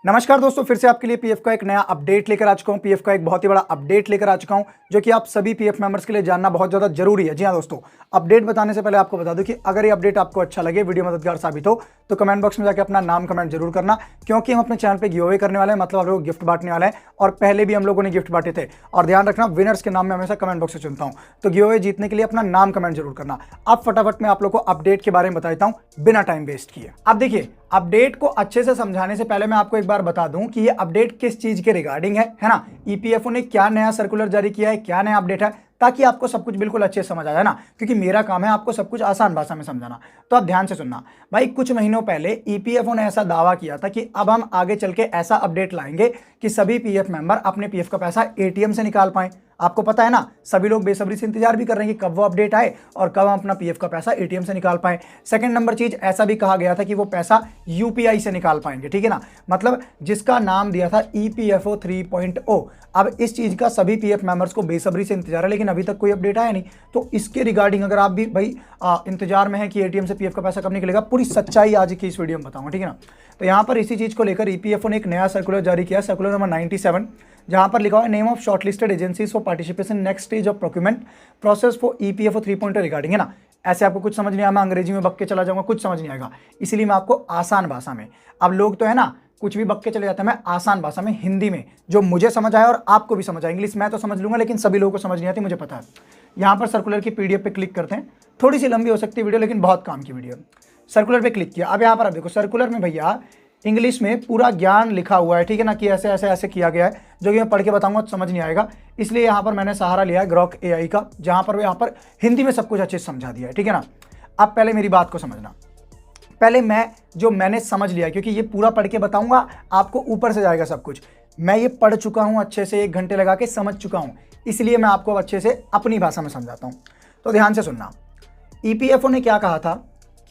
नमस्कार दोस्तों, फिर से आपके लिए पीएफ का एक नया अपडेट लेकर आ चुका हूं। पीएफ का एक बहुत ही बड़ा अपडेट लेकर आ चुका हूं जो कि आप सभी पीएफ मेंबर्स के लिए जानना बहुत ज़्यादा जरूरी है। जी हाँ दोस्तों, अपडेट बताने से पहले आपको बता दूं कि अगर ये अपडेट आपको अच्छा लगे, वीडियो मददगार साबित हो, तो कमेंट बॉक्स में जाकर अपना नाम कमेंट जरूर करना, क्योंकि हम अपने चैनल पर गिव अवे करने वाले हैं, मतलब आप लोग गिफ्ट बांटने वाले हैं। और पहले भी हम लोगों ने गिफ्ट बांटे थे। और ध्यान रखना, विनर्स के नाम में हमेशा कमेंट बॉक्स से चुनता हूँ, तो गिव अवे जीतने के लिए अपना नाम कमेंट जरूर करना। अब फटाफट मैं आप लोग को अपडेट के बारे में बता देता हूँ बिना टाइम वेस्ट किए। अब देखिए, अपडेट को अच्छे से समझाने से पहले मैं आपको एक बार बता दूं कि ये अपडेट किस चीज के रिगार्डिंग है ना। ईपीएफओ ने क्या नया सर्कुलर जारी किया है, क्या नया अपडेट है, ताकि आपको सब कुछ बिल्कुल अच्छे से समझ आ जाए ना, क्योंकि मेरा काम है आपको सब कुछ आसान भाषा में समझाना। तो आप ध्यान से सुनना भाई। कुछ महीनों पहले ईपीएफओ ने ऐसा दावा किया था कि अब हम आगे चल के ऐसा अपडेट लाएंगे कि सभी पीएफ मेंबर अपने पीएफ का पैसा एटीएम से निकाल पाएं। आपको पता है ना, सभी लोग बेसब्री से इंतजार भी कर रहे हैं कि कब वो अपडेट आए और कब हम अपना पीएफ का पैसा एटीएम से निकाल पाएं। सेकंड नंबर चीज, ऐसा भी कहा गया था कि वो पैसा यूपीआई से निकाल पाएंगे, ठीक है ना, मतलब जिसका नाम दिया था ईपीएफओ 3.0। अब इस चीज का सभी पीएफ मेंबर्स को बेसब्री से इंतजार है, लेकिन अभी तक कोई अपडेट आया नहीं। तो इसके रिगार्डिंग अगर आप भी भाई इंतजार में है कि एटीएम से पीएफ का पैसा कब निकलेगा, पूरी सच्चाई आज की इस वीडियो में बताऊंगा, ठीक है ना। तो यहाँ पर इसी चीज को लेकर ईपीएफओ ने एक नया सर्कुलर जारी किया, सर्कुलर नंबर 97, जहां पर लिखा हुआ है name of shortlisted agencies for participation next stage of procurement process for EPFO 3.0 regarding, है ना। ऐसे आपको कुछ समझ नहीं आया, मैं अंग्रेजी में बक के चला जाऊंगा, कुछ समझ नहीं आएगा, इसीलिए मैं आपको आसान भाषा में, अब लोग तो है ना कुछ भी बक के चले जाते हैं, मैं आसान भाषा में हिंदी में जो मुझे समझ आया और आपको भी समझ आए। इंग्लिश मैं तो समझ लूंगा, लेकिन सभी लोगों को समझ नहीं आती, मुझे पता है। यहाँ पर सर्कुलर की पीडीएफ पे क्लिक करते हैं, थोड़ी सी लंबी हो सकती है वीडियो, लेकिन बहुत काम की वीडियो। सर्कुलर पे क्लिक किया, अब यहाँ पर आप देखो सर्कुलर में भैया इंग्लिश में पूरा ज्ञान लिखा हुआ है, ठीक है ना, कि ऐसे ऐसे ऐसे किया गया है, जो कि मैं पढ़ के बताऊंगा तो समझ नहीं आएगा। इसलिए यहाँ पर मैंने सहारा लिया है ग्रॉक एआई का, जहाँ पर यहाँ पर हिंदी में सब कुछ अच्छे से समझा दिया है, ठीक है ना। अब पहले मेरी बात को समझना, पहले मैंने समझ लिया, क्योंकि ये पूरा पढ़ के बताऊंगा आपको, ऊपर से जाएगा सब कुछ। मैं ये पढ़ चुका हूँ अच्छे से, 1 घंटे लगा के समझ चुका हूँ, इसलिए मैं आपको अच्छे से अपनी भाषा में समझाता हूँ। तो ध्यान से सुनना, ईपीएफओ ने क्या कहा था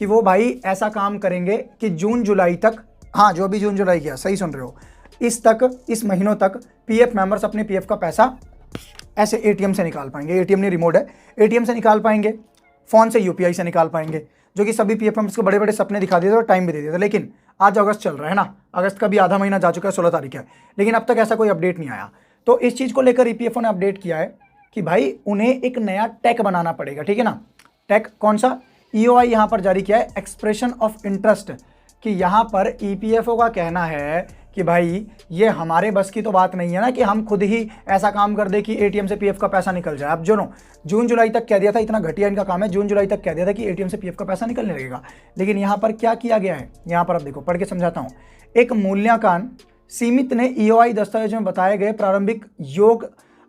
कि वो भाई ऐसा काम करेंगे कि जून जुलाई तक, हाँ जो भी जून जुलाई किया, सही सुन रहे हो, इस महीनों तक पीएफ मेंबर्स अपने पीएफ का पैसा ऐसे एटीएम से निकाल पाएंगे। एटीएम नहीं, रिमोट है, एटीएम से निकाल पाएंगे, फोन से यूपीआई से निकाल पाएंगे, जो कि सभी पीएफ मेंबर्स को बड़े बड़े सपने दिखा दिए थे और टाइम भी दे दिया था। लेकिन आज अगस्त चल रहा है ना, अगस्त का भी आधा महीना जा चुका है, 16 तारीख है, लेकिन अब तक ऐसा कोई अपडेट नहीं आया। तो इस चीज़ को लेकर ईपीएफओ ने अपडेट किया है कि भाई उन्हें एक नया टैग बनाना पड़ेगा, ठीक है ना। टैग कौन सा, ईओआई यहाँ पर जारी किया है, एक्सप्रेशन ऑफ इंटरेस्ट, कि यहाँ पर ईपीएफओ का कहना है कि भाई ये हमारे बस की तो बात नहीं है ना कि हम खुद ही ऐसा काम कर दे कि एटीएम से पीएफ का पैसा निकल जाए। अब जून जुलाई तक कह दिया था, इतना घटिया इनका काम है, जून जुलाई तक कह दिया था कि एटीएम से पीएफ का पैसा निकलने लगेगा। लेकिन यहाँ पर क्या किया गया है, यहाँ पर अब देखो, पढ़ के समझाता हूँ। एक मूल्यांकन सीमित ने ईओआई दस्तावेज में बताए गए प्रारंभिक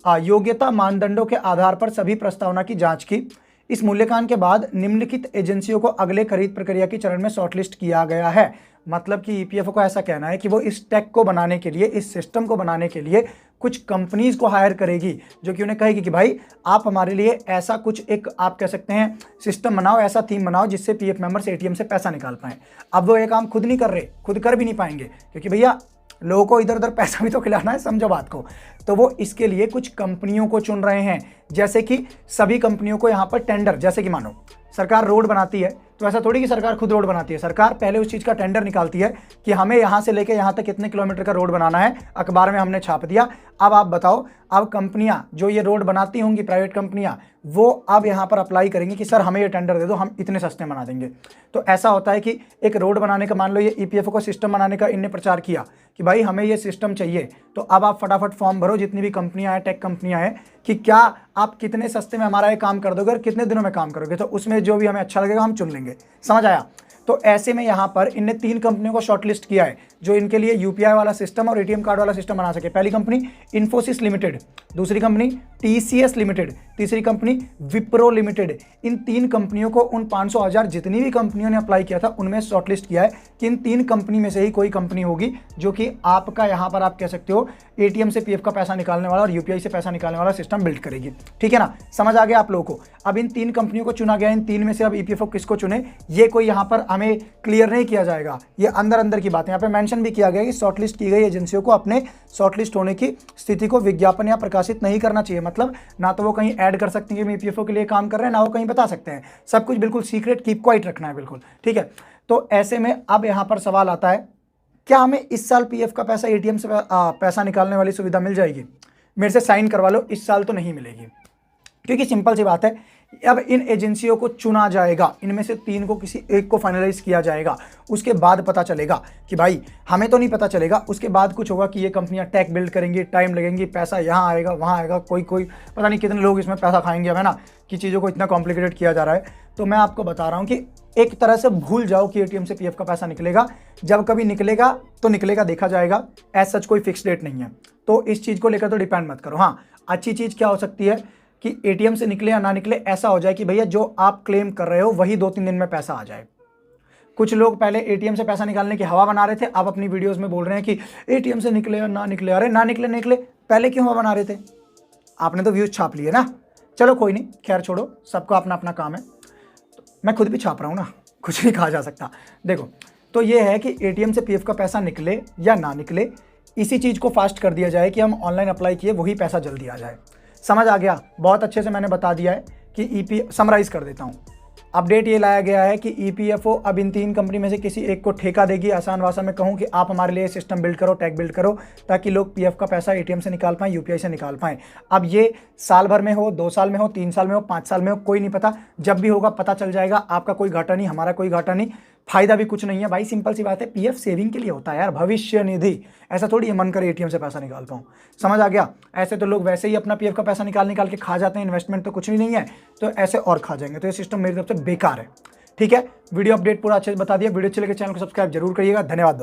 योग्यता मानदंडों के आधार पर सभी प्रस्तावना की जांच की। इस मूल्यांकन के बाद निम्नलिखित एजेंसियों को अगले खरीद प्रक्रिया के चरण में शॉर्टलिस्ट किया गया है। मतलब कि ईपीएफओ का ऐसा कहना है कि वो इस टेक को बनाने के लिए, इस सिस्टम को बनाने के लिए कुछ कंपनीज को हायर करेगी, जो कि उन्हें कहेगी कि भाई आप हमारे लिए ऐसा कुछ एक, आप कह सकते हैं सिस्टम बनाओ, ऐसा थीम बनाओ जिससे पीएफ मेंबर्स एटीएम से पैसा निकाल पाएं। अब वो ये काम खुद नहीं कर रहे, खुद कर भी नहीं पाएंगे, क्योंकि भैया लोगों को इधर उधर पैसा भी तो खिलाना है, समझो बात को। तो वो इसके लिए कुछ कंपनियों को चुन रहे हैं, जैसे कि सभी कंपनियों को यहाँ पर टेंडर, जैसे कि मानो सरकार रोड बनाती है, तो ऐसा थोड़ी कि सरकार खुद रोड बनाती है, सरकार पहले उस चीज़ का टेंडर निकालती है कि हमें यहाँ से लेके यहाँ तक कितने किलोमीटर का रोड बनाना है, अखबार में हमने छाप दिया। अब आप बताओ, अब कंपनियाँ जो ये रोड बनाती होंगी, प्राइवेट कंपनियाँ, वो अब यहाँ पर अप्लाई करेंगी कि सर हमें ये टेंडर दे दो, हम इतने सस्ते बना देंगे। तो ऐसा होता है कि एक रोड बनाने का, मान लो ये ईपीएफओ को सिस्टम बनाने का इनने प्रचार किया कि भाई हमें ये सिस्टम चाहिए, तो अब आप फटाफट फॉर्म भरो, जितनी भी कंपनियां हैं, टेक कंपनियां हैं, कि क्या आप कितने सस्ते में हमारा ये काम कर दोगे और कितने दिनों में काम करोगे, तो उसमें जो भी हमें अच्छा लगेगा हम चुन लेंगे। समझ आया। तो ऐसे में यहाँ पर इनने 3 कंपनियों को शॉर्टलिस्ट किया है जो इनके लिए यूपीआई वाला सिस्टम और एटीएम कार्ड वाला सिस्टम बना सके। पहली कंपनी इन्फोसिस लिमिटेड, दूसरी कंपनी टीसीएस लिमिटेड, तीसरी कंपनी विप्रो लिमिटेड। इन 3 कंपनियों को, उन 500,000 जितनी भी कंपनियों ने अप्लाई किया था, उनमें शॉर्टलिस्ट किया है कि इन 3 कंपनी में से ही कोई कंपनी होगी जो कि आपका यहाँ पर आप कह सकते हो एटीएम से पीएफ का पैसा निकालने वाला और यूपीआई से पैसा निकालने वाला सिस्टम बिल्ड करेगी, ठीक है ना। समझ आ गया आप लोगों को। अब इन 3 कंपनियों को चुना गया, इन 3 में से अब ईपीएफओ किसको चुने, ये कोई यहाँ पर हमें क्लियर नहीं किया जाएगा, ये अंदर अंदर की बात है। यहाँ पे मेंशन भी किया गया कि शॉर्टलिस्ट की गई एजेंसियों को अपने शॉर्टलिस्ट होने की स्थिति को विज्ञापन या प्रकाशित नहीं करना चाहिए। मतलब ना तो वो कहीं ऐड कर सकते हैं कि ईपीएफओ के लिए काम कर रहे हैं, ना वो कहीं बता सकते हैं, सब कुछ बिल्कुल सीक्रेट, कीप क्वाइट रखना है, बिल्कुल ठीक है। तो ऐसे में अब यहाँ पर सवाल आता है क्या हमें इस साल पीएफ का पैसा एटीएम से पैसा निकालने वाली सुविधा मिल जाएगी? मेरे से साइन करवा लो, इस साल तो नहीं मिलेगी, क्योंकि सिंपल सी बात है, अब इन एजेंसियों को चुना जाएगा, इनमें से 3 को किसी एक को फाइनलाइज किया जाएगा, उसके बाद पता चलेगा कि भाई, हमें तो नहीं पता चलेगा, उसके बाद कुछ होगा कि ये कंपनियां टैग बिल्ड करेंगी, टाइम लगेंगी, पैसा यहाँ आएगा वहाँ आएगा, कोई पता नहीं कितने लोग इसमें पैसा खाएंगे, अब है ना, कि चीज़ों को इतना कॉम्प्लिकेटेड किया जा रहा है। तो मैं आपको बता रहा हूँ कि एक तरह से भूल जाओ कि एटीएम से पीएफ का पैसा निकलेगा, जब कभी निकलेगा तो निकलेगा, देखा जाएगा, एज सच कोई फिक्स डेट नहीं है, तो इस चीज़ को लेकर तो डिपेंड मत करो। हाँ, अच्छी चीज़ क्या हो सकती है कि एटीएम से निकले या ना निकले, ऐसा हो जाए कि भैया जो आप क्लेम कर रहे हो वही 2-3 दिन में पैसा आ जाए। कुछ लोग पहले एटीएम से पैसा निकालने की हवा बना रहे थे, अब अपनी वीडियोस में बोल रहे हैं कि एटीएम से निकले या ना निकले। अरे ना निकले, पहले क्यों हवा बना रहे थे? आपने तो व्यूज छाप लिए ना। चलो कोई नहीं, खैर छोड़ो, सबका अपना अपना काम है, मैं खुद भी छाप रहा हूँ ना, कुछ नहीं कहा जा सकता। देखो, तो ये है कि एटीएम से पीएफ का पैसा निकले या ना निकले, इसी चीज़ को फास्ट कर दिया जाए कि हम ऑनलाइन अप्लाई किए वही पैसा जल्दी आ जाए। समझ आ गया? बहुत अच्छे से मैंने बता दिया है कि समराइज कर देता हूँ। अपडेट ये लाया गया है कि ईपीएफओ अब इन 3 कंपनी में से किसी एक को ठेका देगी। आसान भाषा में कहूँ कि आप हमारे लिए सिस्टम बिल्ड करो, टैग बिल्ड करो, ताकि लोग पीएफ का पैसा एटीएम से निकाल पाएँ, यूपीआई से निकाल पाएँ। अब ये साल भर में हो, 2 साल में हो, 3 साल में हो, 5 साल में हो, कोई नहीं पता, जब भी होगा पता चल जाएगा। आपका कोई घाटा नहीं, हमारा कोई घाटा नहीं, फायदा भी कुछ नहीं है भाई। सिंपल सी बात है, पीएफ सेविंग के लिए होता है यार, भविष्य निधि। ऐसा थोड़ी है मन करे एटीएम से पैसा निकाल पाऊँ। समझ आ गया? ऐसे तो लोग वैसे ही अपना पीएफ का पैसा निकाल के खा जाते हैं, इन्वेस्टमेंट तो कुछ भी नहीं है, तो ऐसे और खा जाएंगे। तो ये सिस्टम मेरी तरफ से बेकार है। ठीक है, वीडियो अपडेट पूरा अच्छे से बता दिया। वीडियो अच्छे लगे चैनल को सब्सक्राइब जरूर करिएगा। धन्यवाद दोस्तों।